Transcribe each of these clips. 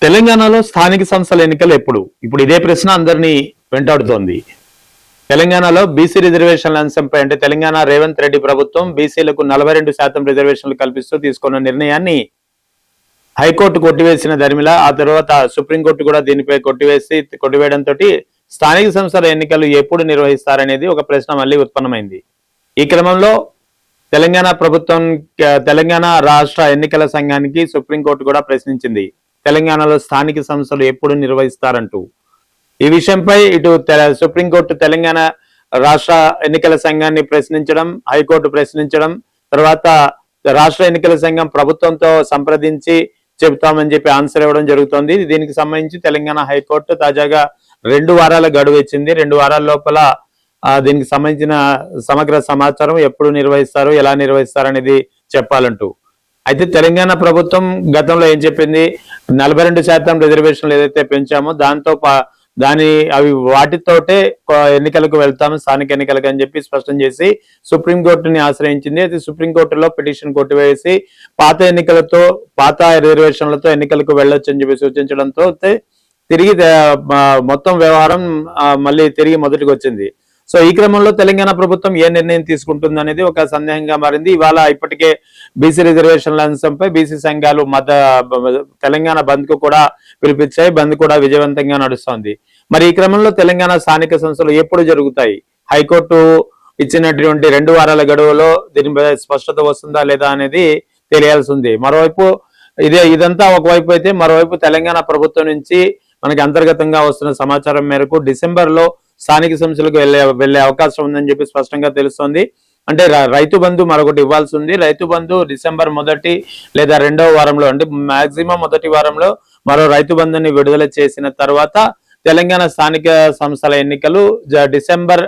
తెలంగాణలో స్థానిక సంస్థల ఎన్నికలు ఎప్పుడు? ఇప్పుడు ఇదే ప్రశ్న అందరినీ వెంటాడుతోంది. తెలంగాణలో బీసీ రిజర్వేషన్ల అంశంపై అంటే తెలంగాణ రేవంత్ రెడ్డి ప్రభుత్వం బీసీలకు 42% రిజర్వేషన్లు కల్పిస్తూ తీసుకున్న నిర్ణయాన్ని హైకోర్టు కొట్టివేసిన దరిమిలా ఆ తర్వాత సుప్రీంకోర్టు కూడా దీనిపై కొట్టివేయడంతో స్థానిక సంస్థల ఎన్నికలు ఎప్పుడు నిర్వహిస్తారనేది ఒక ప్రశ్న మళ్ళీ ఉత్పన్నమైంది. ఈ క్రమంలో తెలంగాణ రాష్ట్ర ఎన్నికల సంఘానికి సుప్రీంకోర్టు కూడా ప్రశ్నించింది. తెలంగాణలో స్థానిక సంస్థలు ఎప్పుడు నిర్వహిస్తారంటూ. ఈ విషయంపై ఇటు సుప్రీంకోర్టు తెలంగాణ రాష్ట్ర ఎన్నికల సంఘాన్ని ప్రశ్నించడం, హైకోర్టు ప్రశ్నించడం, తర్వాత రాష్ట్ర ఎన్నికల సంఘం ప్రభుత్వంతో సంప్రదించి చెబుతామని చెప్పి ఆన్సర్ ఇవ్వడం జరుగుతోంది. దీనికి సంబంధించి తెలంగాణ హైకోర్టు తాజాగా 2 వారాల గడువు ఇచ్చింది. 2 వారాల లోపల దీనికి సంబంధించిన సమగ్ర సమాచారం ఎప్పుడు నిర్వహిస్తారు, ఎలా నిర్వహిస్తారు అనేది చెప్పాలంటూ. అయితే తెలంగాణ ప్రభుత్వం గతంలో ఏం చెప్పింది, 42% రిజర్వేషన్లు ఏదైతే పెంచామో అవి వాటితోటే ఎన్నికలకు వెళ్తాము, స్థానిక ఎన్నికలకు అని చెప్పి స్పష్టం చేసి సుప్రీంకోర్టుని ఆశ్రయించింది. అయితే సుప్రీంకోర్టులో పిటిషన్ కొట్టివేసి పాత రిజర్వేషన్లతో ఎన్నికలకు వెళ్ళొచ్చు అని చెప్పి సూచించడంతో తిరిగి మొత్తం వ్యవహారం మళ్ళీ తిరిగి మొదటికి వచ్చింది. సో ఈ క్రమంలో తెలంగాణ ప్రభుత్వం ఏ నిర్ణయం తీసుకుంటుంది అనేది ఒక సందేహంగా మారింది. ఇవాళ ఇప్పటికే బీసీ రిజర్వేషన్ల అంశంపై బీసీ సంఘాలు తెలంగాణ బంద్ కు కూడా పిలిపించాయి. బంద్ కూడా విజయవంతంగా నడుస్తోంది. మరి ఈ క్రమంలో తెలంగాణ స్థానిక సంస్థలు ఎప్పుడు జరుగుతాయి? హైకోర్టు ఇచ్చినటువంటి 2 వారాల గడువులో దీనిపై స్పష్టత వస్తుందా లేదా అనేది తెలియాల్సి ఉంది. మరోవైపు ఇదంతా ఒకవైపు అయితే, మరోవైపు తెలంగాణ ప్రభుత్వం నుంచి మనకి అంతర్గతంగా వస్తున్న సమాచారం మేరకు డిసెంబర్ లో స్థానిక సంస్థలకు వెళ్లే అవకాశం ఉందని చెప్పి స్పష్టంగా తెలుస్తోంది. అంటే రైతు బంధు మరొకటి ఇవ్వాల్సి ఉంది. రైతు బంధు డిసెంబర్ 1 లేదా 2వ వారంలో, అంటే మాక్సిమం 1వ వారంలో మరో రైతు బంధుని విడుదల చేసిన తర్వాత తెలంగాణ స్థానిక సంస్థల ఎన్నికలు డిసెంబర్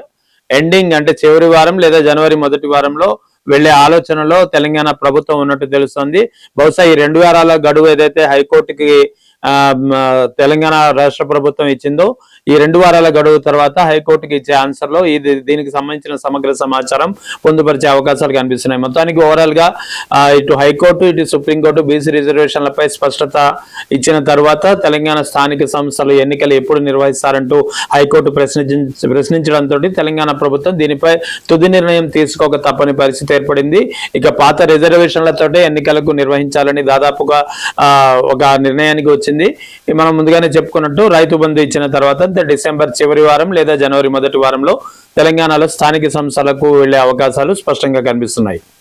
ఎండింగ్ అంటే చివరి వారం లేదా జనవరి 1వ వారంలో వెళ్లే ఆలోచనలో తెలంగాణ ప్రభుత్వం ఉన్నట్టు తెలుస్తోంది. బహుశా ఈ 2 వారాల గడువు ఏదైతే హైకోర్టుకి తెలంగాణ రాష్ట్ర ప్రభుత్వం ఇచ్చిందో, ఈ 2 వారాల గడువు తర్వాత హైకోర్టుకి ఇచ్చే ఆన్సర్ లో దీనికి సంబంధించిన సమగ్ర సమాచారం పొందుపరిచే అవకాశాలు కనిపిస్తున్నాయి. మొత్తానికి ఓవరాల్ గా ఇటు హైకోర్టు ఇటు సుప్రీంకోర్టు బీసీ రిజర్వేషన్లపై స్పష్టత ఇచ్చిన తర్వాత తెలంగాణ స్థానిక సంస్థలు ఎన్నికలు ఎప్పుడు నిర్వహిస్తారంటూ హైకోర్టు ప్రశ్నించడంతో తెలంగాణ ప్రభుత్వం దీనిపై తుది నిర్ణయం తీసుకోక తప్పని పరిస్థితి ఏర్పడింది. ఇక పాత రిజర్వేషన్లతోటే ఎన్నికలకు నిర్వహించాలని దాదాపుగా ఒక నిర్ణయానికి వచ్చింది. మనం ముందుగానే చెప్పుకున్నట్టు రైతు బంధు ఇచ్చిన తర్వాత డిసెంబర్ చివరి వారం లేదా జనవరి 1వ వారంలో తెలంగాణలో స్థానిక సంస్థలకు వెళ్లే అవకాశాలు స్పష్టంగా కనిపిస్తున్నాయి.